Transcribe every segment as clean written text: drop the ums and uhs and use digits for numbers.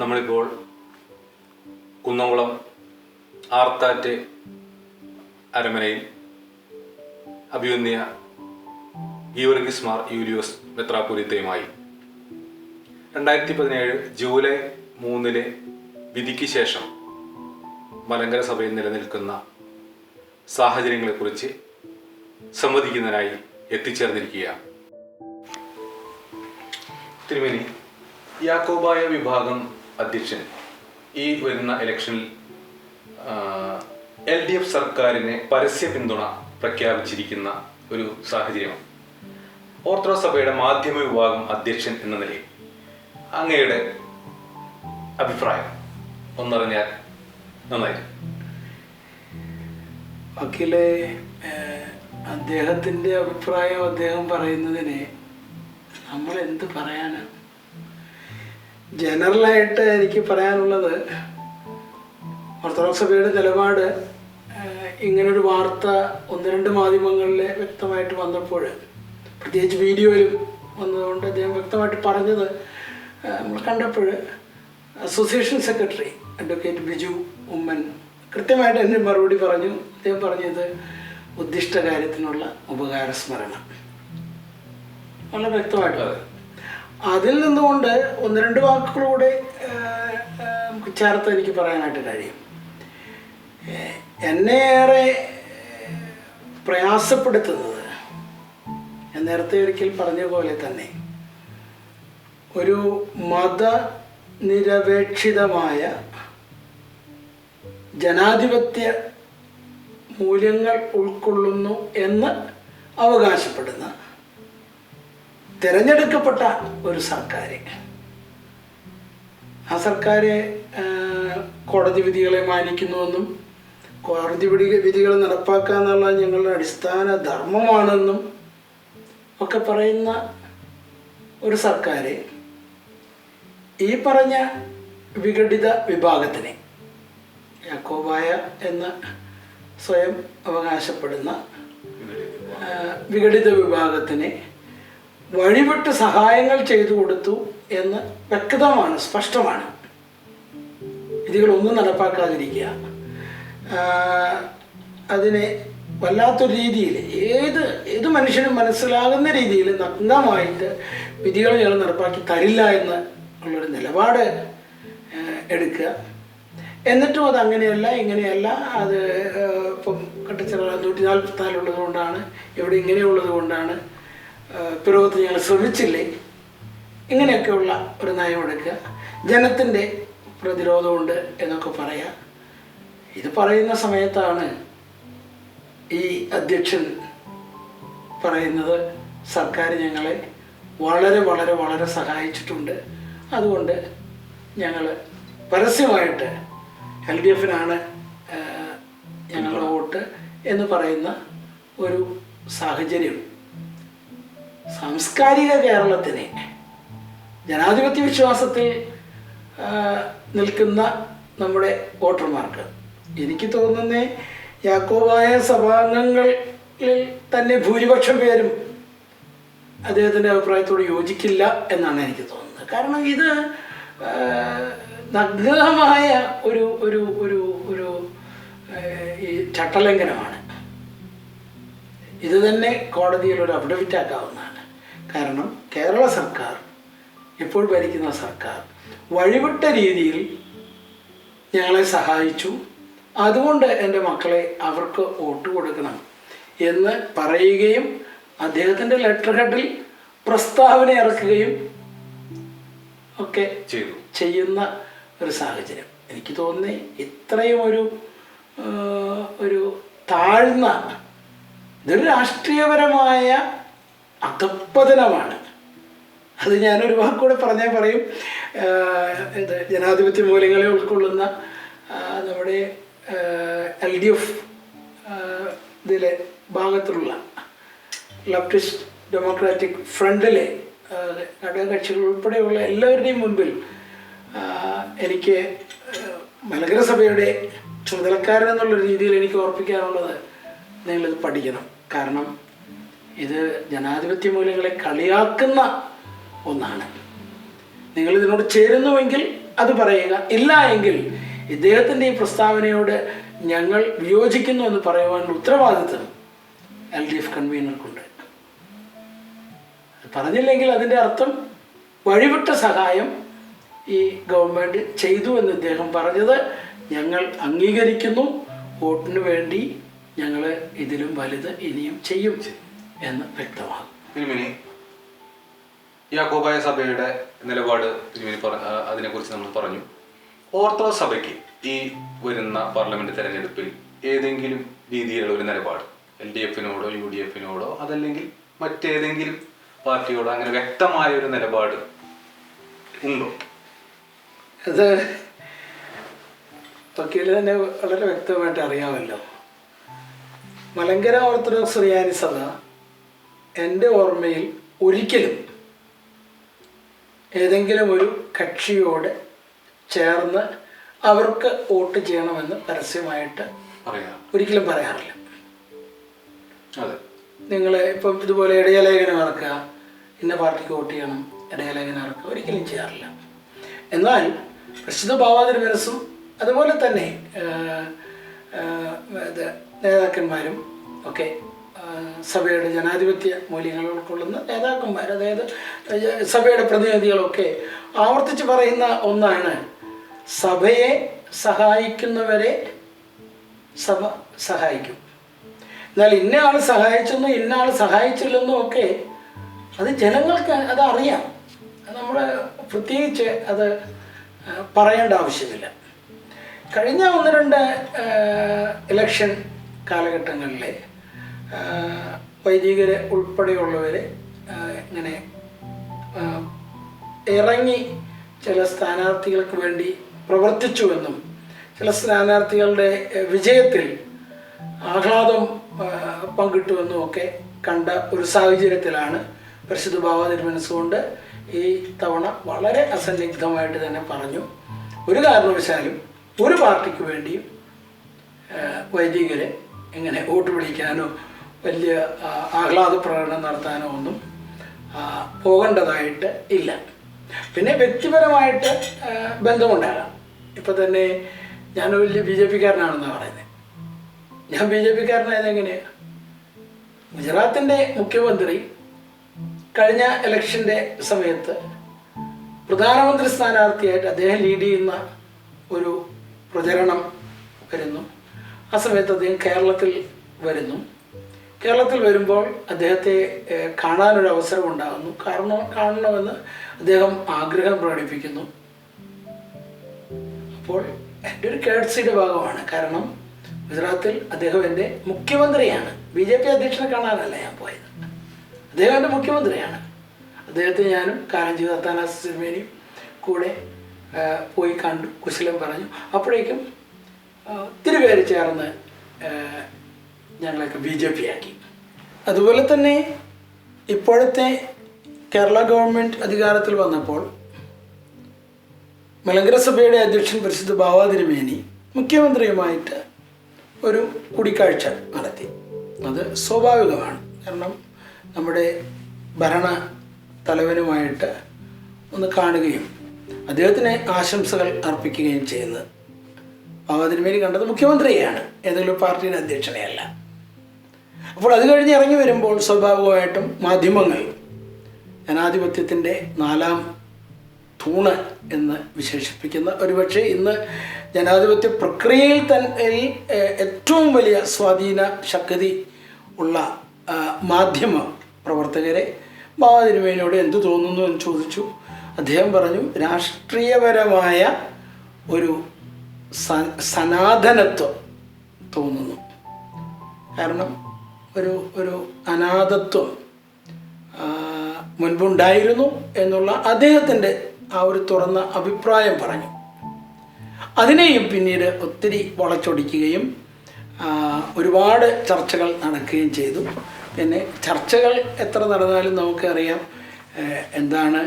നമ്മളിപ്പോൾ കുന്നംകുളം ആർത്താറ്റ് അരമനയിൽ അഭിവന്യ ഗീവർഗീസ് മാർ യൂലിയോസ് മെത്രാപ്പൊലീത്തയുമായി 2017 ജൂലൈ 3 വിധിക്ക് ശേഷം മലങ്കര സഭയിൽ നിലനിൽക്കുന്ന സാഹചര്യങ്ങളെക്കുറിച്ച് സംവദിക്കുന്നതിനായി എത്തിച്ചേർന്നിരിക്കുകയാണ്. തിരുമേനി, യാക്കോബായ വിഭാഗം അധ്യക്ഷൻ ഈ വരുന്ന ഇലക്ഷനിൽ LDF സർക്കാരിനെ പരസ്യ പിന്തുണ പ്രഖ്യാപിച്ചിരിക്കുന്ന ഒരു സാഹചര്യമാണ്. ഓർത്തഡോക്സ് സഭയുടെ മാധ്യമ വിഭാഗം അധ്യക്ഷൻ എന്ന നിലയിൽ അങ്ങയുടെ അഭിപ്രായം ഒന്നറിഞ്ഞാൽ നന്നായിരുന്നു. വക്കീലെ, അദ്ദേഹത്തിൻ്റെ അഭിപ്രായം അദ്ദേഹം പറയുന്നതിന് നമ്മൾ എന്ത് പറയാനാണ്? ജനറലായിട്ട് എനിക്ക് പറയാനുള്ളത്, ഓർത്തഡോക്സ് സഭയുടെ നിലപാട് ഇങ്ങനൊരു വാർത്ത 1-2 മാധ്യമങ്ങളിൽ വ്യക്തമായിട്ട് വന്നപ്പോൾ, പ്രത്യേകിച്ച് വീഡിയോയിലും വന്നതുകൊണ്ട് അദ്ദേഹം വ്യക്തമായിട്ട് പറഞ്ഞത് നമ്മൾ കണ്ടപ്പോൾ, association secretary advocate Biju Oommen കൃത്യമായിട്ട് എന്നെ മറുപടി പറഞ്ഞു. അദ്ദേഹം പറഞ്ഞത് ഉദ്ദിഷ്ട കാര്യത്തിനുള്ള ഉപകാരസ്മരണ വളരെ വ്യക്തമായിട്ട്. അതിൽ നിന്നുകൊണ്ട് 1-2 വാക്കുകളൂടെ ചേർത്ത് എനിക്ക് പറയാനായിട്ട് കഴിയും. എന്നെ ഏറെ പ്രയാസപ്പെടുത്തുന്നത്, ഞാൻ നേരത്തെ ഒരിക്കൽ പറഞ്ഞ പോലെ തന്നെ, ഒരു മതനിരപേക്ഷിതമായ ജനാധിപത്യ മൂല്യങ്ങൾ ഉൾക്കൊള്ളുന്നു എന്ന് അവകാശപ്പെടുന്ന തിരഞ്ഞെടുക്കപ്പെട്ട ഒരു സർക്കാർ, ആ സർക്കാർ കോടതി വിധികളെ മാനിക്കുന്നുവെന്നും കോടതി വിധികൾ നടപ്പാക്കുക എന്നുള്ള ഞങ്ങളുടെ അടിസ്ഥാന ധർമ്മമാണെന്നും ഒക്കെ പറയുന്ന ഒരു സർക്കാർ ഈ പറഞ്ഞ വിഘടിത വിഭാഗത്തിനെ, യാക്കോബായ എന്ന് സ്വയം അവകാശപ്പെടുന്ന വിഘടിത വിഭാഗത്തിന് വഴിവിട്ട് സഹായങ്ങൾ ചെയ്തു കൊടുത്തു എന്ന് വ്യക്തമാണ്, സ്പഷ്ടമാണ്. വിധികളൊന്നും നടപ്പാക്കാതിരിക്കുക, അതിനെ വല്ലാത്തൊരു രീതിയിൽ ഏത് മനുഷ്യനും മനസ്സിലാകുന്ന രീതിയിൽ നഗ്നമായിട്ട് വിധികൾ ഞങ്ങൾ നടപ്പാക്കി തരില്ല എന്ന് ഉള്ളൊരു നിലപാട് എടുക്കുക. എന്നിട്ടും അത് അങ്ങനെയല്ല ഇങ്ങനെയല്ല, അത് ഇപ്പം കട്ടച്ചിറ 144 ഉള്ളത് കൊണ്ടാണ്, ഇവിടെ ഇങ്ങനെയുള്ളത് കൊണ്ടാണ്, പിറവത്ത് ഞങ്ങൾ ശ്രമിച്ചില്ലേ, ഇങ്ങനെയൊക്കെയുള്ള ഒരു നയമെടുക്കുക. ജനത്തിൻ്റെ പ്രതിരോധമുണ്ട് എന്നൊക്കെ പറയാം. ഇത് പറയുന്ന സമയത്താണ് ഈ അധ്യക്ഷൻ പറയുന്നത് സർക്കാർ ഞങ്ങളെ വളരെ വളരെ വളരെ സഹായിച്ചിട്ടുണ്ട്, അതുകൊണ്ട് ഞങ്ങൾ പരസ്യമായിട്ട് LDFനാണ് ഞങ്ങളുടെ വോട്ട് എന്ന് പറയുന്ന ഒരു സാഹചര്യം സാംസ്കാരിക കേരളത്തിനെ, ജനാധിപത്യ വിശ്വാസത്തിൽ നിൽക്കുന്ന നമ്മുടെ വോട്ടർമാർക്ക്, എനിക്ക് തോന്നുന്ന യാക്കോബായ സഭാംഗങ്ങളിൽ തന്നെ ഭൂരിപക്ഷം പേരും അദ്ദേഹത്തിൻ്റെ അഭിപ്രായത്തോട് യോജിക്കില്ല എന്നാണ് എനിക്ക് തോന്നുന്നത്. കാരണം ഇത് നഗ്നമായ ഒരു ഒരു ഒരു ഒരു ഈ ചട്ടലംഘനമാണ്. ഇത് തന്നെ കോടതിയിൽ ഒരു അഫിഡവിറ്റ് ആക്കാവുന്നതാണ്. കാരണം കേരള സർക്കാർ, ഇപ്പോൾ ഭരിക്കുന്ന സർക്കാർ വഴിവിട്ട രീതിയിൽ ഞങ്ങളെ സഹായിച്ചു, അതുകൊണ്ട് എൻ്റെ മക്കളെ അവർക്ക് വോട്ട് കൊടുക്കണം എന്ന് പറയുകയും അദ്ദേഹത്തിൻ്റെ ലെറ്റർ ഹെഡിൽ പ്രസ്താവന ഇറക്കുകയും ഒക്കെ ചെയ്യുന്ന ഒരു സാഹചര്യം. എനിക്ക് തോന്നി ഇത്രയും ഒരു താഴ്ന്ന, ഇതൊരു രാഷ്ട്രീയപരമായ അധപ്പതനമാണ്. അത് ഞാനൊരു വാക്കുകൂടെ പറഞ്ഞാൽ പറയും, ജനാധിപത്യ മൂല്യങ്ങളെ ഉൾക്കൊള്ളുന്ന നമ്മുടെ LDF ഇതിലെ ഭാഗത്തുള്ള ലെഫ്റ്റിസ്റ്റ് ഡെമോക്രാറ്റിക് ഫ്രണ്ടിലെ ഘടകകക്ഷികൾ ഉൾപ്പെടെയുള്ള എല്ലാവരുടെയും മുൻപിൽ എനിക്ക് മലങ്കര സഭയുടെ ചുമതലക്കാരൻ എന്നുള്ള രീതിയിൽ എനിക്ക് ഓർപ്പിക്കാനുള്ളത്, നിങ്ങളിത് പഠിക്കണം. കാരണം ഇത് ജനാധിപത്യ മൂല്യങ്ങളെ കളിയാക്കുന്ന ഒന്നാണ്. നിങ്ങളിതിനോട് ചേരുന്നുവെങ്കിൽ അത് പറയുക. ഇല്ല എങ്കിൽ ഇദ്ദേഹത്തിൻ്റെ ഈ പ്രസ്താവനയോട് ഞങ്ങൾ വിയോജിക്കുന്നു എന്ന് പറയുവാനുള്ള ഉത്തരവാദിത്വം LDF കൺവീനർക്കുണ്ട്. പറഞ്ഞില്ലെങ്കിൽ അതിൻ്റെ അർത്ഥം വഴിവിട്ട സഹായം ഈ ഗവൺമെൻറ് ചെയ്തു എന്ന് ഇദ്ദേഹം പറഞ്ഞത് ഞങ്ങൾ അംഗീകരിക്കുന്നു. വോട്ടിന് വേണ്ടി ഞങ്ങൾ ഇതിലും വലുത് ഇനിയും ചെയ്യും എന്ന് വ്യക്തമാകും. തിരുമേനി, യാക്കോബായ സഭയുടെ നിലപാട് തിരുമേനി അതിനെക്കുറിച്ച് നമ്മൾ പറഞ്ഞു. ഓർത്തഡോക്സ് സഭയ്ക്ക് ഈ വരുന്ന പാർലമെന്റ് തെരഞ്ഞെടുപ്പിൽ ഏതെങ്കിലും രീതിയിലുള്ള ഒരു നിലപാട് LDFനോടോ UDFനോടോ അതല്ലെങ്കിൽ മറ്റേതെങ്കിലും പാർട്ടിയോടോ അങ്ങനെ വ്യക്തമായ ഒരു നിലപാട് ഉണ്ടോ? അത് വക്കീൽ തന്നെ വളരെ വ്യക്തമായിട്ട് അറിയാമല്ലോ. മലങ്കര ഓർത്തഡോക്സ് സുറിയാനി സഭ എൻ്റെ ഓർമ്മയിൽ ഒരിക്കലും ഏതെങ്കിലും ഒരു കക്ഷിയോട് ചേർന്ന് അവർക്ക് വോട്ട് ചെയ്യണമെന്ന് പരസ്യമായിട്ട് ഒരിക്കലും പറയാറില്ല. നിങ്ങൾ ഇപ്പം ഇതുപോലെ ഇടയലേഖനം ഇറക്കുക, ഇന്ന പാർട്ടിക്ക് വോട്ട് ചെയ്യണം, ഇടയലേഖനം ഇറക്കുക, ഒരിക്കലും ചെയ്യാറില്ല. എന്നാൽ പ്രസിദ്ധ ഭാവാതിരുമനസ്സും അതുപോലെ തന്നെ നേതാക്കന്മാരും ഒക്കെ സഭയുടെ ജനാധിപത്യ മൂല്യങ്ങൾ ഉൾക്കൊള്ളുന്ന നേതാക്കന്മാർ, അതായത് സഭയുടെ പ്രതിനിധികളൊക്കെ ആവർത്തിച്ച് പറയുന്ന ഒന്നാണ്, സഭയെ സഹായിക്കുന്നവരെ സഭ സഹായിക്കും. എന്നാൽ ഇന്ന ആൾ സഹായിച്ചെന്നും ഇന്ന ആൾ സഹായിച്ചില്ലെന്നും ഒക്കെ അത് ജനങ്ങൾക്ക് അത് അറിയാം. നമ്മൾ പ്രത്യേകിച്ച് അത് പറയേണ്ട ആവശ്യമില്ല. കഴിഞ്ഞ 1-2 ഇലക്ഷൻ കാലഘട്ടങ്ങളിലെ വൈദികരെ ഉൾപ്പെടെയുള്ളവർ ഇങ്ങനെ ഇറങ്ങി ചില സ്ഥാനാർത്ഥികൾക്ക് വേണ്ടി പ്രവർത്തിച്ചുവെന്നും ചില സ്ഥാനാർത്ഥികളുടെ വിജയത്തിൽ ആഹ്ലാദം പങ്കിട്ടുവെന്നും ഒക്കെ കണ്ട ഒരു സാഹചര്യത്തിലാണ് പരിശുദ്ധ ഭാവാതിരുമനസ്സുകൊണ്ട് ഈ തവണ വളരെ അസന്നിഗ്ധമായിട്ട് തന്നെ പറഞ്ഞു, ഒരു കാരണവശാലും ഒരു പാർട്ടിക്ക് വേണ്ടിയും വൈദികരെ ഇങ്ങനെ വോട്ട് പിടിക്കാനോ വലിയ ആഹ്ലാദ പ്രകടനം നടത്താനോ ഒന്നും പോകേണ്ടതായിട്ട് ഇല്ല. പിന്നെ വ്യക്തിപരമായിട്ട് ബന്ധമുണ്ടാകാം. ഇപ്പം തന്നെ ഞാൻ വലിയ BJP കാരനാണെന്നാണ് പറയുന്നത്. ഞാൻ BJP കാരനായത് എങ്ങനെയാണ്? ഗുജറാത്തിൻ്റെ മുഖ്യമന്ത്രി കഴിഞ്ഞ ഇലക്ഷൻ്റെ സമയത്ത് പ്രധാനമന്ത്രി സ്ഥാനാർത്ഥിയായിട്ട് അദ്ദേഹം ലീഡ് ചെയ്യുന്ന ഒരു പ്രചരണം വരുന്നു. ആ സമയത്ത് അദ്ദേഹം കേരളത്തിൽ വരുന്നു. കേരളത്തിൽ വരുമ്പോൾ അദ്ദേഹത്തെ കാണാനൊരു അവസരം ഉണ്ടാകുന്നു. കാണണമെന്ന് അദ്ദേഹം ആഗ്രഹം പ്രകടിപ്പിക്കുന്നു. അപ്പോൾ എൻ്റെ ഒരു കേഡ്സിയുടെ ഭാഗമാണ്. കാരണം ഗുജറാത്തിൽ അദ്ദേഹം എൻ്റെ മുഖ്യമന്ത്രിയാണ്. BJP അധ്യക്ഷനെ കാണാനല്ല ഞാൻ പോയത്, അദ്ദേഹം എൻ്റെ മുഖ്യമന്ത്രിയാണ്. അദ്ദേഹത്തെ ഞാനും കാരഞ്ചി അത്താനാസ് തിരുമേനിയും കൂടെ പോയി കണ്ടു, കുശലം പറഞ്ഞു. അപ്പോഴേക്കും ഒത്തിരി പേര് ചേർന്ന് ഞങ്ങളൊക്കെ BJP ആക്കി. അതുപോലെ തന്നെ ഇപ്പോഴത്തെ കേരള ഗവൺമെൻറ് അധികാരത്തിൽ വന്നപ്പോൾ മലങ്കര സഭയുടെ അധ്യക്ഷൻ പരിശുദ്ധ ഭാവാതിരുമേനി മുഖ്യമന്ത്രിയുമായിട്ട് ഒരു കൂടിക്കാഴ്ച നടത്തി. അത് സ്വാഭാവികമാണ്. കാരണം നമ്മുടെ ഭരണ തലവനുമായിട്ട് ഒന്ന് കാണുകയും അദ്ദേഹത്തിന് ആശംസകൾ അർപ്പിക്കുകയും ചെയ്യുന്നത്. ഭാവാതിരുമേനി കണ്ടത് മുഖ്യമന്ത്രിയെയാണ്, ഏതെങ്കിലും പാർട്ടിയുടെ അധ്യക്ഷനെയല്ല. അപ്പോൾ അത് കഴിഞ്ഞ് ഇറങ്ങി വരുമ്പോൾ സ്വാഭാവികമായിട്ടും മാധ്യമങ്ങൾ ജനാധിപത്യത്തിൻ്റെ 4ാം തൂണ് എന്ന് വിശേഷിപ്പിക്കുന്ന, ഒരുപക്ഷെ ഇന്ന് ജനാധിപത്യ പ്രക്രിയയിൽ തന്നെ ഏറ്റവും വലിയ സ്വാധീന ശക്തി ഉള്ള മാധ്യമ പ്രവർത്തകരെ ഭാവാതിരുമേനിയോട് എന്തു തോന്നുന്നു എന്ന് ചോദിച്ചു. അദ്ദേഹം പറഞ്ഞു, രാഷ്ട്രീയപരമായ ഒരു സനാതനത്വം തോന്നുന്നു. കാരണം ഒരു അനാഥത്വം മുൻപുണ്ടായിരുന്നു എന്നുള്ള അദ്ദേഹത്തിൻ്റെ ആ ഒരു തുറന്ന അഭിപ്രായം പറഞ്ഞു. അതിനെയും പിന്നീട് ഒത്തിരി വളച്ചൊടിക്കുകയും ഒരുപാട് ചർച്ചകൾ നടക്കുകയും ചെയ്തു. പിന്നെ ചർച്ചകൾ എത്ര നടന്നാലും നമുക്കറിയാം എന്താണ്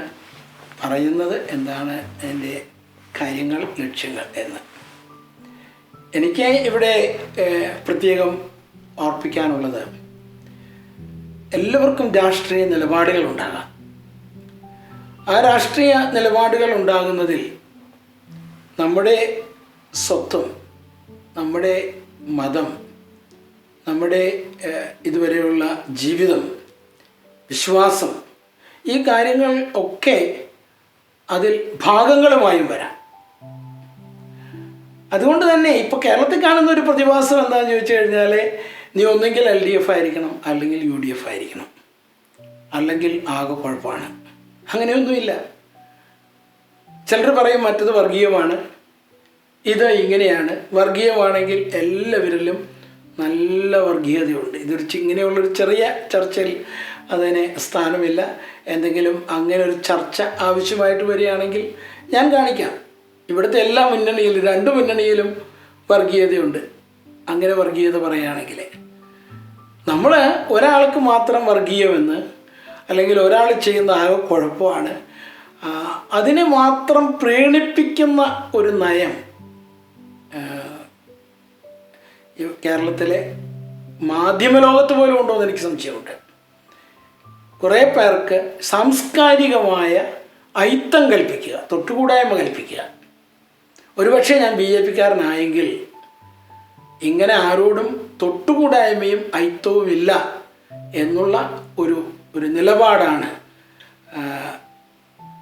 പറയുന്നത്, എന്താണ് അതിൻ്റെ കാര്യങ്ങൾ, ലക്ഷ്യങ്ങൾ എന്ന്. എനിക്ക് ഇവിടെ പ്രത്യേകം ഓർപ്പിക്കാനുള്ളത്, എല്ലാവർക്കും രാഷ്ട്രീയ നിലപാടുകൾ ഉണ്ടാകാം. ആ രാഷ്ട്രീയ നിലപാടുകൾ ഉണ്ടാകുന്നതിൽ നമ്മുടെ സ്വത്വം, നമ്മുടെ മതം, നമ്മുടെ ഇതുവരെയുള്ള ജീവിതം, വിശ്വാസം, ഈ കാര്യങ്ങൾ ഒക്കെ അതിൽ ഭാഗങ്ങളുമായും വരാം. അതുകൊണ്ട് തന്നെ ഇപ്പോൾ കേരളത്തിൽ കാണുന്ന ഒരു പ്രതിഭാസം എന്താണെന്ന് ചോദിച്ചു കഴിഞ്ഞാൽ, നീ ഒന്നെങ്കിൽ LDF ആയിരിക്കണം, അല്ലെങ്കിൽ UDF ആയിരിക്കണം, അല്ലെങ്കിൽ ആകെ കുഴപ്പമാണ്. അങ്ങനെയൊന്നുമില്ല. ചിലർ പറയും മറ്റത് വർഗീയമാണ്, ഇത് ഇങ്ങനെയാണ്. വർഗീയമാണെങ്കിൽ എല്ലാവരിലും നല്ല വർഗീയതയുണ്ട്. ഇങ്ങനെയുള്ളൊരു ചെറിയ ചർച്ചയിൽ അതിന് സ്ഥാനമില്ല. എന്തെങ്കിലും അങ്ങനെ ഒരു ചർച്ച ആവശ്യമായിട്ട് വരികയാണെങ്കിൽ ഞാൻ കാണിക്കാം. ഇവിടുത്തെ എല്ലാ മുന്നണിയിലും, 2 മുന്നണിയിലും വർഗീയതയുണ്ട്. അങ്ങനെ വർഗീയത പറയുകയാണെങ്കിൽ നമ്മൾ ഒരാൾക്ക് മാത്രം വർഗീയമെന്ന്, അല്ലെങ്കിൽ ഒരാൾ ചെയ്യുന്ന ആകെ കുഴപ്പമാണ്, അതിനെ മാത്രം പ്രീണിപ്പിക്കുന്ന ഒരു നയം കേരളത്തിലെ മാധ്യമലോകത്ത് പോലും ഉണ്ടോ എന്ന് എനിക്ക് സംശയമുണ്ട്. കുറേ പേർക്ക് സാംസ്കാരികമായ അയിത്തം കൽപ്പിക്കുക, തൊട്ടുകൂടായ്മ കൽപ്പിക്കുക. ഒരുപക്ഷെ ഞാൻ BJPക്കാരനായെങ്കിൽ ഇങ്ങനെ ആരോടും തൊട്ടുകൂടായ്മയും അയിത്തവും ഇല്ല എന്നുള്ള ഒരു നിലപാടാണ്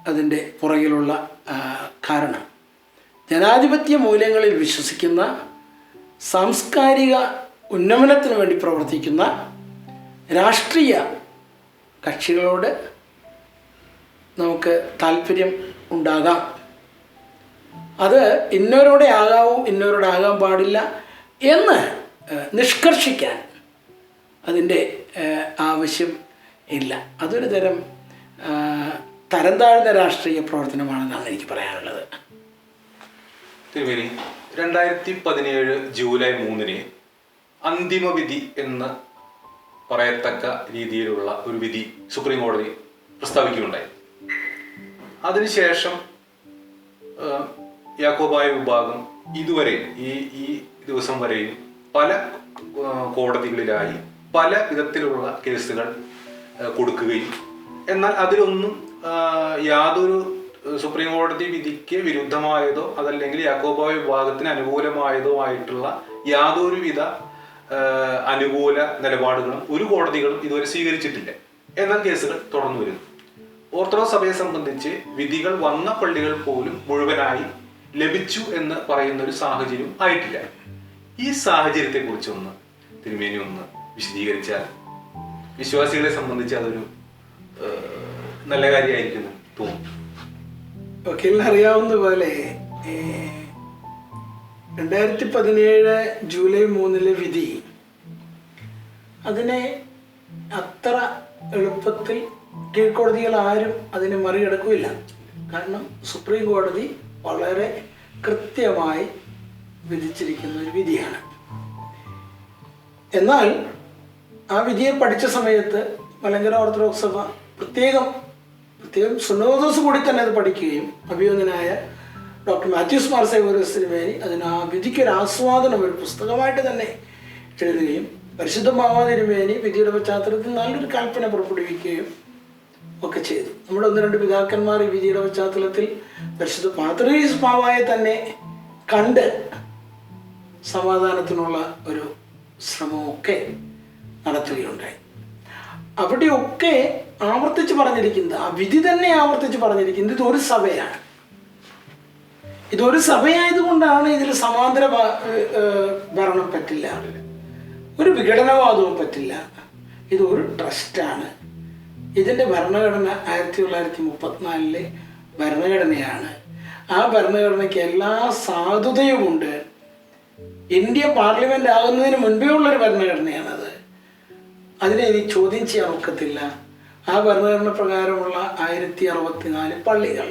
അതിൻ്റെ പുറകിലുള്ള കാരണം. ജനാധിപത്യ മൂല്യങ്ങളിൽ വിശ്വസിക്കുന്ന, സാംസ്കാരിക ഉന്നമനത്തിന് വേണ്ടി പ്രവർത്തിക്കുന്ന രാഷ്ട്രീയ കക്ഷികളോട് നമുക്ക് താല്പര്യം ഉണ്ടാകാം. അത് ഇന്നവരോടെ ആകാവൂ, ഇന്നവരോടെ ആകാൻ പാടില്ല എന്ന് നിഷ്കർഷിക്കാൻ അതിൻ്റെ ആവശ്യം ഇല്ല. അതൊരു തരം തരം താഴ്ന്ന രാഷ്ട്രീയ പ്രവർത്തനമാണെന്നാണ് എനിക്ക് പറയാനുള്ളത്. തിരുമേനി, 2017 ജൂലൈ 3 അന്തിമ വിധി എന്ന് പറയത്തക്ക രീതിയിലുള്ള ഒരു വിധി സുപ്രീം കോടതി പ്രസ്താവിക്കുകയുണ്ടായി. അതിനുശേഷം യാക്കോബായ വിഭാഗം ഇതുവരെ ഈ ദിവസം വരെയും പല കോടതികളിലായി പല വിധത്തിലുള്ള കേസുകൾ കൊടുക്കുകയും, എന്നാൽ അതിലൊന്നും യാതൊരു സുപ്രീം കോടതി വിധിക്ക് വിരുദ്ധമായതോ അതല്ലെങ്കിൽ യാക്കോബായ വിഭാഗത്തിന് അനുകൂലമായതോ ആയിട്ടുള്ള യാതൊരുവിധ അനുകൂല നിലപാടുകളും ഒരു കോടതികളും ഇതുവരെ സ്വീകരിച്ചിട്ടില്ല. എന്നാൽ കേസുകൾ തുടർന്നു വരുന്നു. ഓർത്തഡോക്സ് സഭയെ സംബന്ധിച്ച് വിധികൾ വന്ന പള്ളികൾ പോലും മുഴുവനായി ലഭിച്ചു എന്ന് പറയുന്ന ഒരു സാഹചര്യം ആയിട്ടില്ല. ഈ സാഹചര്യത്തെ കുറിച്ചൊന്ന് തിരുമേനി ഒന്ന് വിശദീകരിച്ചാൽ വിശ്വാസികളെ സംബന്ധിച്ച് അതൊരു നല്ല കാര്യമായിരിക്കുന്നു തോന്നുന്നു. വക്കീലിന് അറിയാവുന്ന പോലെ 2017 ജൂലൈ 3 വിധി അതിനെ അത്ര എളുപ്പത്തിൽ കീഴ്ക്കോടതികൾ ആരും അതിനെ മറികടക്കുകയില്ല. കാരണം സുപ്രീം കോടതി വളരെ കൃത്യമായി വിധിച്ചിരിക്കുന്ന ഒരു വിധിയാണ്. എന്നാൽ ആ വിധിയെ പഠിച്ച സമയത്ത് മലങ്കര ഓർത്തഡോക്സ് സഭ പ്രത്യേകം സുന്നോദോസ് കൂടി തന്നെ അത് പഠിക്കുകയും അഭിയോഗ്യനായ ഡോക്ടർ മാത്യൂസ് മാർ സേവ്യറിയോസ് തിരുമേനി അതിന് ആ വിധിക്കൊരു ആസ്വാദനം ഒരു പുസ്തകമായിട്ട് തന്നെ എഴുതുകയും പരിശുദ്ധ മാവാ തിരുമേനി വിധിയുടെ പശ്ചാത്തലത്തിൽ നല്ലൊരു കൽപ്പന പുറപ്പെടുവിക്കുകയും ഒക്കെ ചെയ്തു. നമ്മുടെ 1-2 പിതാക്കന്മാർ ഈ വിധിയുടെ പശ്ചാത്തലത്തിൽ പരിശുദ്ധ പാത്രീസ് മാവായെ തന്നെ കണ്ട് സമാധാനത്തിനുള്ള ഒരു ശ്രമമൊക്കെ നടത്തുകയുണ്ടായി. അവിടെയൊക്കെ ആവർത്തിച്ച് പറഞ്ഞിരിക്കുന്നത്, ആ വിധി തന്നെ ആവർത്തിച്ച് പറഞ്ഞിരിക്കുന്നത് ഇതൊരു സഭയാണ്. ഇതൊരു സഭയായതുകൊണ്ടാണ് ഇതിൽ സമാന്തര ഭരണം പറ്റില്ല, ഒരു വിഘടനവാദവും പറ്റില്ല. ഇതൊരു ട്രസ്റ്റാണ്. ഇതിൻ്റെ ഭരണഘടന 1934 ഭരണഘടനയാണ്. ആ ഭരണഘടനയ്ക്ക് എല്ലാ സാധുതയുമുണ്ട്. ഇന്ത്യ പാർലമെന്റ് ആകുന്നതിന് മുൻപേ ഉള്ളൊരു ഭരണഘടനയാണത്. അതിനെ ഇനി ചോദ്യം ചെയ്യാൻ ഒക്കത്തില്ല. ആ ഭരണഘടന പ്രകാരമുള്ള 1064 പള്ളികൾ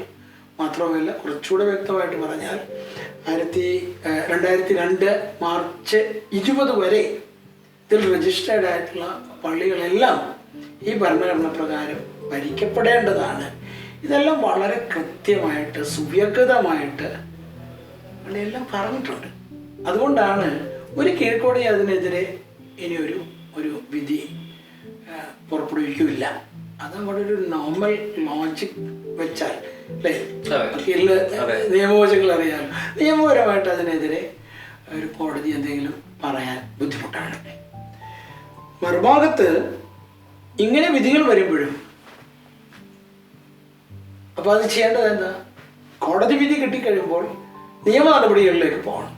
മാത്രമല്ല, കുറച്ചുകൂടെ വ്യക്തമായിട്ട് പറഞ്ഞാൽ 2002 മാർച്ച് 20 വരെ ഇതിൽ രജിസ്റ്റേർഡ് ആയിട്ടുള്ള പള്ളികളെല്ലാം ഈ ഭരണഘടന പ്രകാരം ഭരിക്കപ്പെടേണ്ടതാണ്. ഇതെല്ലാം വളരെ കൃത്യമായിട്ട് സുവ്യക്തമായിട്ട് എല്ലാം പറഞ്ഞിട്ടുണ്ട്. അതുകൊണ്ടാണ് ഒരു കീഴ്ക്കോടതി അതിനെതിരെ ഇനി ഒരു വിധി പുറപ്പെടുവിക്കില്ല. അത് നമ്മുടെ ഒരു നോർമൽ ലോജിക് വെച്ചാൽ അല്ലേ? വക്കീലിന് നിയമവശങ്ങൾ അറിയാമല്ലോ. നിയമപരമായിട്ട് അതിനെതിരെ ഒരു കോടതി എന്തെങ്കിലും പറയാൻ ബുദ്ധിമുട്ടാണ്. മറുഭാഗത്ത് ഇങ്ങനെ വിധികൾ വരുമ്പോഴും അപ്പോൾ അത് ചെയ്യേണ്ടത് എന്താ? കോടതി വിധി കിട്ടിക്കഴിയുമ്പോൾ നിയമ നടപടികളിലേക്ക് പോകണം.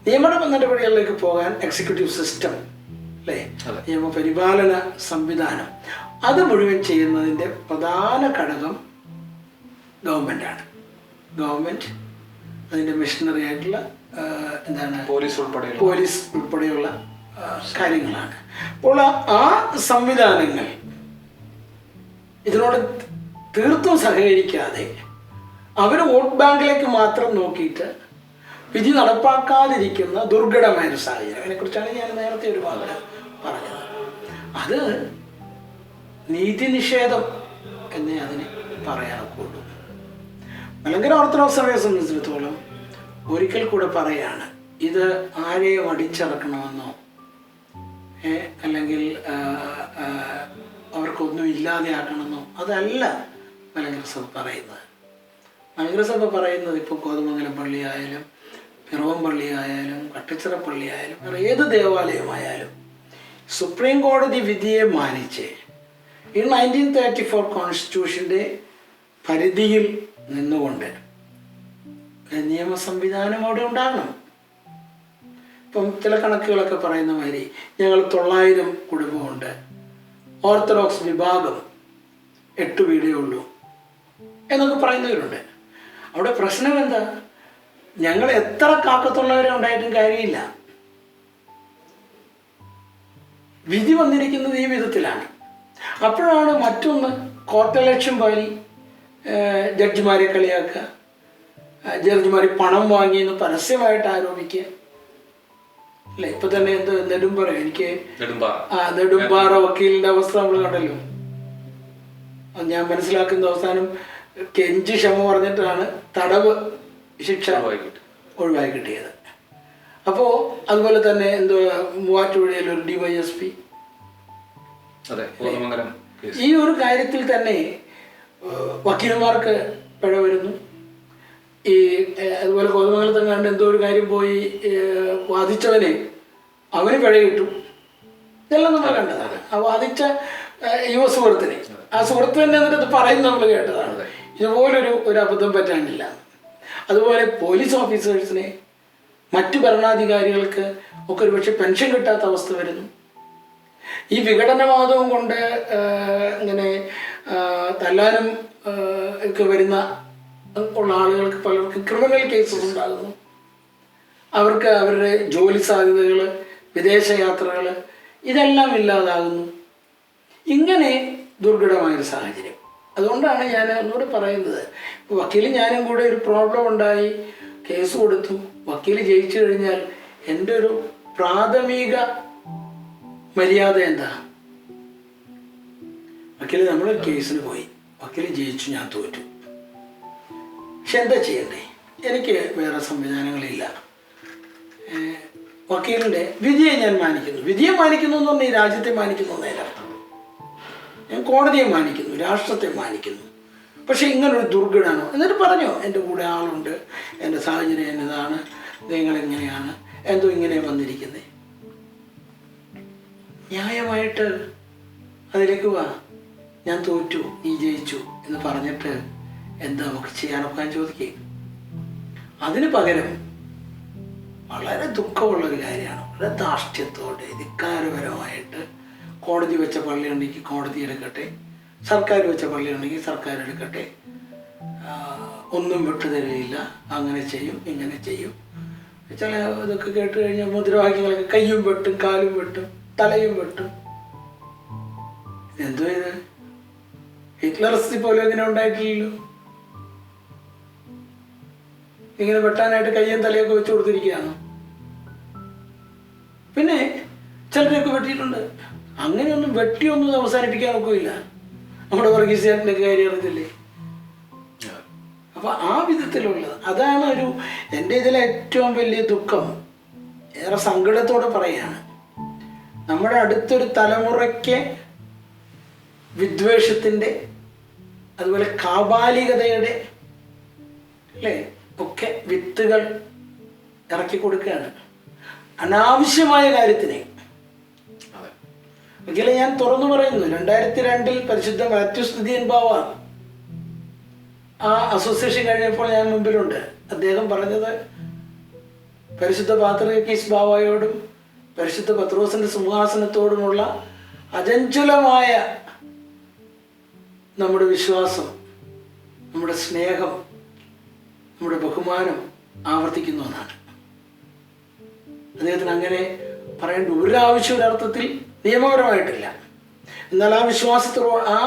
നിയമ നടപടികളിലേക്ക് പോകാൻ എക്സിക്യൂട്ടീവ് സിസ്റ്റം, അല്ലേ, നിയമപരിപാലന സംവിധാനം, അത് മുഴുവൻ ചെയ്യുന്നതിൻ്റെ പ്രധാന ഘടകം ഗവൺമെൻറ്റാണ്. ഗവൺമെൻറ് അതിൻ്റെ മിഷനറി ആയിട്ടുള്ള എന്താണ് പോലീസ് ഉൾപ്പെടെയുള്ള കാര്യങ്ങളാണ്. അപ്പോൾ ആ സംവിധാനങ്ങൾ ഇതിനോട് തീർത്തും സഹകരിക്കാതെ അവർ വോട്ട് ബാങ്കിലേക്ക് മാത്രം നോക്കിയിട്ട് വിധി നടപ്പാക്കാതിരിക്കുന്ന ദുർഘടമായൊരു സാഹചര്യം, അതിനെക്കുറിച്ചാണ് ഞാൻ നേരത്തെ ഒരു വാദം പറഞ്ഞത്. അത് നീതി നിഷേധം എന്നേ അതിന് പറയാനൊക്കുള്ളൂ. മലങ്കര ഓർത്തഡോക്സ് സഭയെ സംബന്ധിച്ചിടത്തോളം ഒരിക്കൽ കൂടെ പറയാണ്, ഇത് ആരെയും അടിച്ചിറക്കണമെന്നോ അല്ലെങ്കിൽ അവർക്കൊന്നും ഇല്ലാതെയാക്കണമെന്നോ അതല്ല മലങ്കര സഭ പറയുന്നത്. മലങ്കര സഭ പറയുന്നത് ഇപ്പോൾ കോതമംഗലം പള്ളിയായാലും പിറവം പള്ളിയായാലും കട്ടിച്ചിറ പള്ളിയായാലും വേറെ ഏത് ദേവാലയമായാലും സുപ്രീം കോടതി വിധിയെ മാനിച്ച് ഈ 1934 കോൺസ്റ്റിറ്റ്യൂഷൻ്റെ പരിധിയിൽ നിന്നുകൊണ്ട് നിയമ സംവിധാനം അവിടെ ഉണ്ടാകണം. ഇപ്പം ചില കണക്കുകളൊക്കെ പറയുന്ന മാതിരി ഞങ്ങൾ 900 കുടുംബമുണ്ട്, ഓർത്തഡോക്സ് വിഭാഗം 8 വീടേ ഉള്ളൂ എന്നൊക്കെ പറയുന്നവരുണ്ട്. അവിടെ പ്രശ്നം എന്താ? ഞങ്ങൾ എത്ര കാക്കത്തുള്ളവരെ ഉണ്ടായിട്ടും കാര്യമില്ല. വിധി വന്നിരിക്കുന്നത് ഈ വിധത്തിലാണ്. അപ്പോഴാണ് മറ്റൊന്ന് കോർട്ടലക്ഷ്യം പാലി ജഡ്ജിമാരെ കളിയാക്കുക, ജഡ്ജിമാർ പണം വാങ്ങിയെന്ന് പരസ്യമായിട്ട് ആരോപിക്കുക, അല്ലേ? ഇപ്പൊ തന്നെ എന്ത് നെടുമ്പാറ, എനിക്ക് നെടുമ്പാറ വക്കീലിന്റെ അവസ്ഥ നമ്മൾ കണ്ടല്ലോ. ഞാൻ മനസ്സിലാക്കുന്ന അവസാനം കെഞ്ചി ക്ഷമ പറഞ്ഞിട്ടാണ് തടവ് ശിക്ഷ ഒഴിവായി കിട്ടിയത്. അപ്പോൾ അതുപോലെ തന്നെ മൂവാറ്റുപുഴയിൽ ഒരു DYSP ഈ ഒരു കാര്യത്തിൽ തന്നെ വക്കീലന്മാർക്ക് പിഴ വരുന്നു. ഈ അതുപോലെ കോതമംഗലത്ത് കണ്ട് എന്തോ ഒരു കാര്യം പോയി വാദിച്ചവന് അവന് പിഴ കിട്ടും. ഇതെല്ലാം നമ്മൾ കണ്ടതാണ്. ആ വാദിച്ച സുഹൃത്തിന്, ആ സുഹൃത്ത് തന്നെ എന്നിട്ട് പറയുന്നത് നമ്മൾ കേട്ടതാണ്. ഇതുപോലൊരു അബദ്ധം പറ്റാനില്ല. അതുപോലെ പോലീസ് ഓഫീസേഴ്സിനെ, മറ്റു ഭരണാധികാരികൾക്ക് ഒക്കെ ഒരുപക്ഷെ പെൻഷൻ കിട്ടാത്ത അവസ്ഥ വരുന്നു. ഈ വിഘടനവാദവും കൊണ്ട് ഇങ്ങനെ തല്ലാനും ഒക്കെ വരുന്ന ഉള്ള ആളുകൾക്ക് പലർക്കും ക്രിമിനൽ കേസസ് ഉണ്ടാകുന്നു. അവർക്ക് അവരുടെ ജോലി സാധ്യതകൾ, വിദേശയാത്രകൾ ഇതെല്ലാം ഇല്ലാതാകുന്നു. ഇങ്ങനെ ദുർഘടമായൊരു സാഹചര്യം. അതുകൊണ്ടാണ് ഞാൻ ഒന്നുകൂടെ പറയുന്നത്, വക്കീൽ ഞാനും കൂടെ ഒരു പ്രോബ്ലം ഉണ്ടായി, കേസ് കൊടുത്തു, വക്കീൽ ജയിച്ചു കഴിഞ്ഞാൽ എൻ്റെ ഒരു പ്രാഥമിക മര്യാദ എന്താ? വക്കീൽ നമ്മളൊരു കേസിന് പോയി, വക്കീൽ ജയിച്ചു, ഞാൻ തോറ്റു. പക്ഷെ എന്താ ചെയ്യണ്ടേ? എനിക്ക് വേറെ സംവിധാനങ്ങളില്ല. വക്കീലിൻ്റെ വിധിയെ ഞാൻ മാനിക്കുന്നു. വിധിയെ മാനിക്കുന്നു എന്ന് പറഞ്ഞാൽ ഈ രാജ്യത്തെ മാനിക്കുന്നു എന്നതിനർത്ഥം. ഞാൻ കോടതിയെ മാനിക്കുന്നു, രാഷ്ട്രത്തെ മാനിക്കുന്നു. പക്ഷെ ഇങ്ങനൊരു ദുർഘടമാണോ? എന്നിട്ട് പറഞ്ഞോ, എൻ്റെ കൂടെ ആളുണ്ട്, എൻ്റെ സാഹചര്യം എന്നതാണ്, നിങ്ങളിങ്ങനെയാണ്, എന്തോ ഇങ്ങനെ വന്നിരിക്കുന്നത്. ന്യായമായിട്ട് അതിലേക്ക് വാ, ഞാൻ തോറ്റു, നീ ജയിച്ചു എന്ന് പറഞ്ഞിട്ട് എന്താ നമുക്ക് ചെയ്യാനൊക്കെ ചോദിക്കുക. അതിന് പകരം വളരെ ദുഃഖമുള്ളൊരു കാര്യമാണ്, വളരെ ധാർഷ്ട്യത്തോടെ ധിക്കാരപരമായിട്ട് കോടതി വെച്ച പള്ളിയുണ്ടെങ്കിൽ കോടതി എടുക്കട്ടെ, സർക്കാർ വെച്ച പള്ളിയുണ്ടെങ്കിൽ സർക്കാർ എടുക്കട്ടെ, ഒന്നും വിട്ടു തരികയില്ല, അങ്ങനെ ചെയ്യും ഇങ്ങനെ ചെയ്യും. ചില ഇതൊക്കെ കേട്ട് കഴിഞ്ഞാൽ മുദ്രാവാക്യങ്ങളൊക്കെ കയ്യും വെട്ടും, കാലും വെട്ടും, തലയും വെട്ടും. എന്തോ ഇത് ഹിറ്റ്ലർസി പോലും ഇങ്ങനെ ഉണ്ടായിട്ടില്ലല്ലോ. ഇങ്ങനെ വെട്ടാനായിട്ട് കയ്യും തലയൊക്കെ വെച്ച് കൊടുത്തിരിക്കുകയാണ്. പിന്നെ ചിലരെയൊക്കെ വെട്ടിയിട്ടുണ്ട്. അങ്ങനെയൊന്നും വെട്ടിയൊന്നും അവസാനിപ്പിക്കാൻ ഒക്കില്ല. നമ്മുടെ വർഗീസിയാറ്റിൻ്റെ കാര്യം അറിയത്തില്ലേ? അപ്പൊ ആ വിധത്തിലുള്ളത് അതാണ് എൻ്റെ ഇതിലെ ഏറ്റവും വലിയ ദുഃഖം. ഏറെ സങ്കടത്തോടെ പറയാണ്, നമ്മുടെ അടുത്തൊരു തലമുറയ്ക്ക് വിദ്വേഷത്തിൻ്റെ അതുപോലെ കാബാലികതയുടെ അല്ലേ ഒക്കെ വിത്തുകൾ ഇറക്കി കൊടുക്കുകയാണ് അനാവശ്യമായ കാര്യത്തിന്. ഒരിക്കലും ഞാൻ തുറന്നു പറയുന്നു, 2002 പരിശുദ്ധ മാത്യൂസ് ദിദിയൻ ബാവ ആ അസോസിയേഷൻ കഴിഞ്ഞപ്പോൾ ഞാൻ മുമ്പിലുണ്ട്. അദ്ദേഹം പറഞ്ഞത് പരിശുദ്ധ പാത്രിയർക്കീസ് ബാവയോടും പരിശുദ്ധ പത്രോസിന്റെ സിംഹാസനത്തോടുമുള്ള അചഞ്ചലമായ നമ്മുടെ വിശ്വാസം, നമ്മുടെ സ്നേഹം, നമ്മുടെ ബഹുമാനം ആവർത്തിക്കുന്നു എന്നാണ്. അദ്ദേഹത്തിന് അങ്ങനെ പറയേണ്ട ഒരാവശ്യം ഒരർത്ഥത്തിൽ നിയമപരമായിട്ടില്ല. എന്നാൽ ആ വിശ്വാസത്തോട് ആ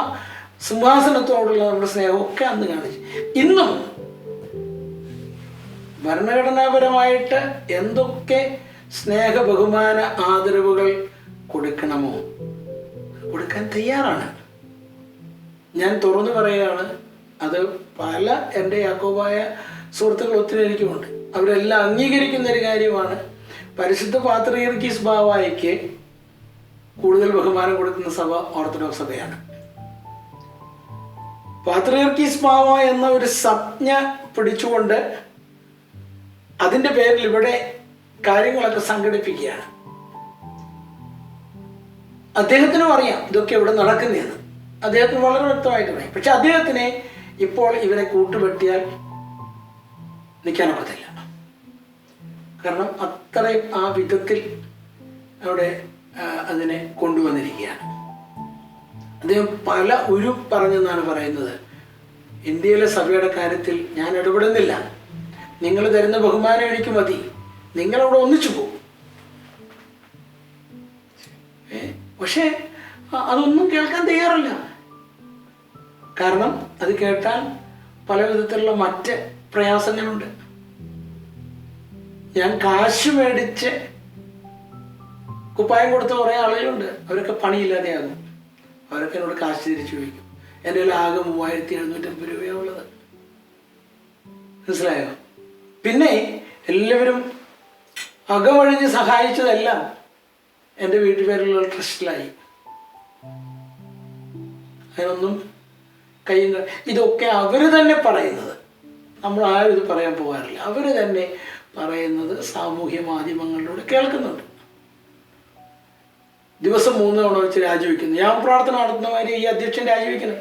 സിംഹാസനത്തോടുള്ള നമ്മുടെ സ്നേഹമൊക്കെ അന്ന് കാണിച്ചു. ഇന്നും ഭരണഘടനാപരമായിട്ട് എന്തൊക്കെ സ്നേഹ ബഹുമാന ആദരവുകൾ കൊടുക്കണമോ കൊടുക്കാൻ തയ്യാറാണ്. ഞാൻ തുറന്നു പറയുകയാണ്, അത് പല എൻ്റെ യാക്കോബായ സുഹൃത്തുക്കൾ ഒത്തിരി എനിക്കുമുണ്ട്. അവരെല്ലാം അംഗീകരിക്കുന്ന ഒരു കാര്യമാണ് പരിശുദ്ധ പാത്രിയർക്കീസ് ബാവായ്ക്ക് കൂടുതൽ ബഹുമാനം കൊടുക്കുന്ന സഭ ഓർത്തഡോക്സ് സഭയാണ്. പാത്രിയർക്കീസ് ബാവ എന്ന ഒരു സംജ്ഞ പിടിച്ചുകൊണ്ട് അതിൻ്റെ പേരിൽ ഇവിടെ കാര്യങ്ങളൊക്കെ സംഘടിപ്പിക്കുകയാണ്. അദ്ദേഹത്തിനും അറിയാം ഇതൊക്കെ ഇവിടെ നടക്കുന്നതെന്ന്, അദ്ദേഹത്തിന് വളരെ വ്യക്തമായിട്ട് അറിയാം. പക്ഷെ അദ്ദേഹത്തിനെ ഇപ്പോൾ ഇവരെ കൂട്ടുപെട്ടിയാൽ നിൽക്കാനൊക്കത്തില്ല. കാരണം അത്രയും ആ വിധത്തിൽ അവിടെ അതിനെ കൊണ്ടുവന്നിരിക്കുകയാണ്. അദ്ദേഹം പല പറഞ്ഞെന്നാണ് പറയുന്നത്, ഇന്ത്യയിലെ സഭയുടെ കാര്യത്തിൽ ഞാൻ ഇടപെടുന്നില്ല, നിങ്ങൾ തരുന്ന ബഹുമാനം എനിക്ക് മതി, നിങ്ങളവിടെ ഒന്നിച്ചു പോകും. പക്ഷേ അതൊന്നും കേൾക്കാൻ തയ്യാറല്ല. കാരണം അത് കേട്ടാൽ പല വിധത്തിലുള്ള മറ്റ് പ്രയാസങ്ങളുണ്ട്. ഞാൻ കാശ് മേടിച്ച് കുപ്പായം കൊടുത്ത കുറേ ആളുകളുണ്ട്, അവരൊക്കെ പണിയില്ലാതെയാകും. അവരൊക്കെ എന്നോട് കാശ് തിരിച്ചു ചോദിക്കും. എൻ്റെ കയ്യിൽ ആകെ 3750 രൂപയാണ് ഉള്ളത്. മനസ്സിലായോ? പിന്നെ എല്ലാവരും അകമഴിഞ്ഞ് സഹായിച്ചതെല്ലാം എൻ്റെ വീട്ടുപേരിലുള്ള ട്രസ്റ്റിലായി. അതിനൊന്നും ഇതൊക്കെ അവർ തന്നെ പറയുന്നത്, നമ്മൾ ആരും ഇത് പറയാൻ പോകാറില്ല. അവർ തന്നെ പറയുന്നത് സാമൂഹ്യ മാധ്യമങ്ങളിലൂടെ കേൾക്കുന്നുണ്ട്. ദിവസം 3 തവണ വെച്ച് രാജിവെക്കുന്നു. ഞാൻ പ്രാർത്ഥന നടത്തുന്ന മാതിരി ഈ അധ്യക്ഷൻ രാജിവെക്കണേ.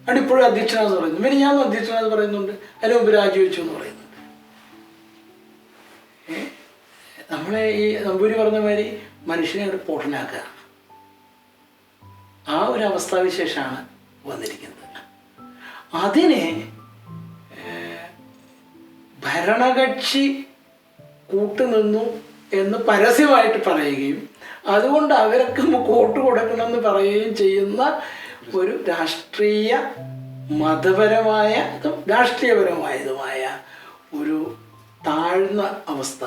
അതിപ്പോഴും അധ്യക്ഷനാന്ന് പറയുന്നു, പിന്നെ ഞാൻ അധ്യക്ഷനാന്ന് പറയുന്നുണ്ട്, അതിന് മുമ്പ് രാജിവെച്ചു എന്ന് പറയുന്നുണ്ട്. നമ്മളെ ഈ നമ്പൂരി പറഞ്ഞ മാതിരി മനുഷ്യനെ ഒരു പൊട്ടനാക്കുക, ആ ഒരു അവസ്ഥാവിശേഷമാണ് വന്നിരിക്കുന്നത്. അതിനെ ഭരണകക്ഷി കൂട്ടുനിന്നു എന്ന് പരസ്യമായിട്ട് പറയുകയും അതുകൊണ്ട് അവർക്ക് വോട്ട് കൊടുക്കണമെന്ന് പറയുകയും ചെയ്യുന്ന ഒരു രാഷ്ട്രീയ മതപരമായതും രാഷ്ട്രീയപരമായതുമായ ഒരു താഴ്ന്ന അവസ്ഥ,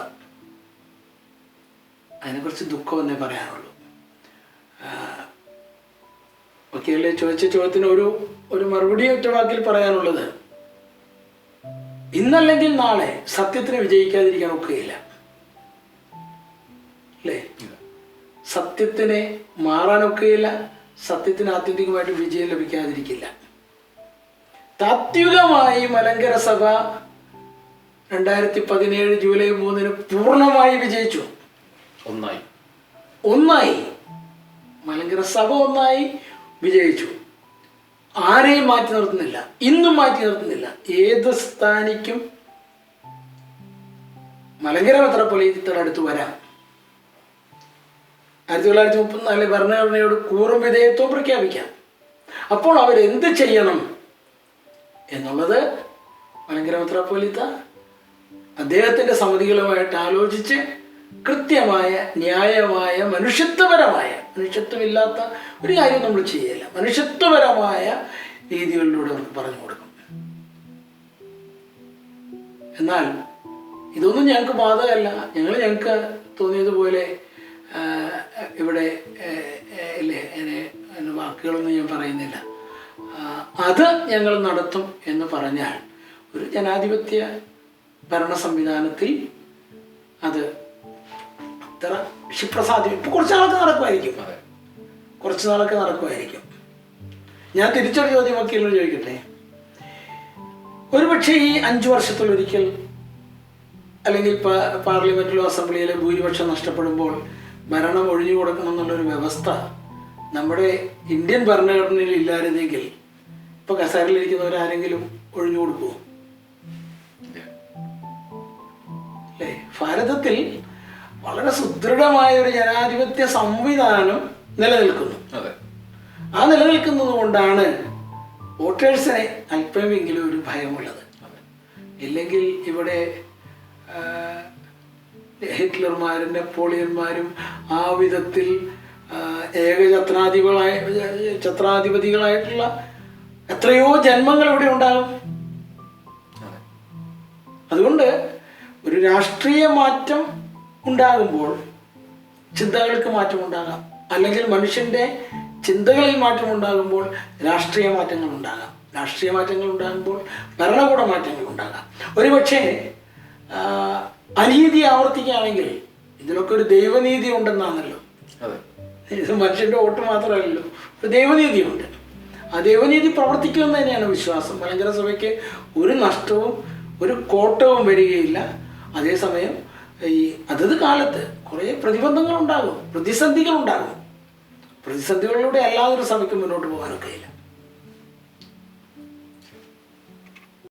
അതിനെക്കുറിച്ച് ദുഃഖമെന്നേ പറയാനുള്ളൂ. ഒക്കെയല്ലേ ചോദിച്ച ചോദ്യത്തിന് ഒരു മറുപടി ഒറ്റ വാക്കിൽ പറയാനുള്ളത്, ഇന്നല്ലെങ്കിൽ നാളെ സത്യത്തിന് വിജയിക്കാതിരിക്കാൻ ഒക്കുകയില്ല അല്ലേ? സത്യത്തിനെ മാറാനൊക്കുകയില്ല, സത്യത്തിന് ആത്യന്തികമായിട്ട് വിജയം ലഭിക്കാതിരിക്കില്ല. താത്വികമായി മലങ്കര സഭ 2017 ജൂലൈ 3 പൂർണ്ണമായി വിജയിച്ചു. ഒന്നായി മലങ്കര സഭ ഒന്നായി വിജയിച്ചു. ആരെയും മാറ്റി നിർത്തുന്നില്ല, ഇന്നും മാറ്റി നിർത്തുന്നില്ല. ഏത് സ്ഥാനിക്കും മലങ്കര മെത്രാപ്പൊലീത്തയുടെ അടുത്ത് വരാം. 1934 ഭരണഘടനയോട് കൂറും വിധേയത്വം പ്രഖ്യാപിക്കാം. അപ്പോൾ അവരെന്ത് ചെയ്യണം എന്നുള്ളത് മലങ്കര മെത്രാപ്പൊലീത്ത അദ്ദേഹത്തിൻ്റെ സമിതികളുമായിട്ട് ആലോചിച്ച് കൃത്യമായ ന്യായമായ മനുഷ്യത്വമില്ലാത്ത ഒരു കാര്യം നമ്മൾ ചെയ്യില്ല, മനുഷ്യത്വപരമായ രീതികളിലൂടെ അവർക്ക് പറഞ്ഞു കൊടുക്കും. എന്നാൽ ഇതൊന്നും ഞങ്ങൾക്ക് ബാധകമല്ല. ഞങ്ങൾക്ക് തോന്നിയതുപോലെ ഇവിടെ ഇല്ലേ, വാക്കുകളൊന്നും ഞാൻ പറയുന്നില്ല, അത് ഞങ്ങൾ നടത്തും എന്ന് പറഞ്ഞാൽ ഒരു ജനാധിപത്യ ഭരണ സംവിധാനത്തിൽ അത് അത്ര ക്ഷിപ്രസാധ്യം. ഇപ്പം കുറച്ച് നാളൊക്കെ നടക്കുമായിരിക്കും. ഞാൻ തിരിച്ചൊരു ചോദ്യം വക്കീലിനോട് ചോദിക്കട്ടെ. ഒരുപക്ഷെ ഈ 5 വർഷത്തിലൊരിക്കൽ അല്ലെങ്കിൽ പാർലമെന്റിലോ അസംബ്ലിയിലോ ഭൂരിപക്ഷം നഷ്ടപ്പെടുമ്പോൾ ഭരണം ഒഴിഞ്ഞു കൊടുക്കണം എന്നുള്ളൊരു വ്യവസ്ഥ നമ്മുടെ ഇന്ത്യൻ ഭരണഘടനയിൽ ഇല്ലായിരുന്നെങ്കിൽ ഇപ്പോൾ കസേരയിലിരിക്കുന്നവരാരെങ്കിലും ഒഴിഞ്ഞു കൊടുക്കുമോ? അല്ലേ? ഭാരതത്തിൽ വളരെ സുദൃഢമായ ഒരു ജനാധിപത്യ സംവിധാനം നിലനിൽക്കുന്നു. ആ നിലനിൽക്കുന്നത് കൊണ്ടാണ് വോട്ടേഴ്സിനെ അല്പമെങ്കിലും ഒരു ഭയമുള്ളത്. ഇല്ലെങ്കിൽ ഇവിടെ ഹിറ്റ്ലർമാരും നെപ്പോളിയന്മാരും ആ വിധത്തിൽ ഛത്രാധിപതികളായിട്ടുള്ള എത്രയോ ജന്മങ്ങൾ ഇവിടെ ഉണ്ടാകും. അതുകൊണ്ട് ഒരു രാഷ്ട്രീയ മാറ്റം ഉണ്ടാകുമ്പോൾ ചിന്തകൾക്ക് മാറ്റം ഉണ്ടാകാം, അല്ലെങ്കിൽ മനുഷ്യൻ്റെ ചിന്തകളിൽ മാറ്റം ഉണ്ടാകുമ്പോൾ രാഷ്ട്രീയ മാറ്റങ്ങൾ ഉണ്ടാകാം. രാഷ്ട്രീയ മാറ്റങ്ങൾ ഉണ്ടാകുമ്പോൾ ഭരണകൂട മാറ്റങ്ങൾ ഉണ്ടാകാം. ഒരുപക്ഷെ അനീതി ആവർത്തിക്കുകയാണെങ്കിൽ ഇതിലൊക്കെ ഒരു ദൈവനീതി ഉണ്ടെന്നാണല്ലോ. ഇത് മനുഷ്യൻ്റെ വോട്ട് മാത്രമല്ലല്ലോ, ഒരു ദൈവനീതിയുണ്ട്. ആ ദൈവനീതി പ്രവർത്തിക്കുമെന്ന് തന്നെയാണ് വിശ്വാസം. മലങ്കര സഭയ്ക്ക് ഒരു നഷ്ടവും ഒരു കോട്ടവും വരികയില്ല. അതേസമയം ഈ അതത് കാലത്ത് കുറേ പ്രതിബന്ധങ്ങളുണ്ടാകും, പ്രതിസന്ധികളുണ്ടാകും. പ്രതിസന്ധികളിലൂടെ അല്ലാതൊരു സഭയ്ക്ക് മുന്നോട്ട് പോകാനൊക്കെയില്ല.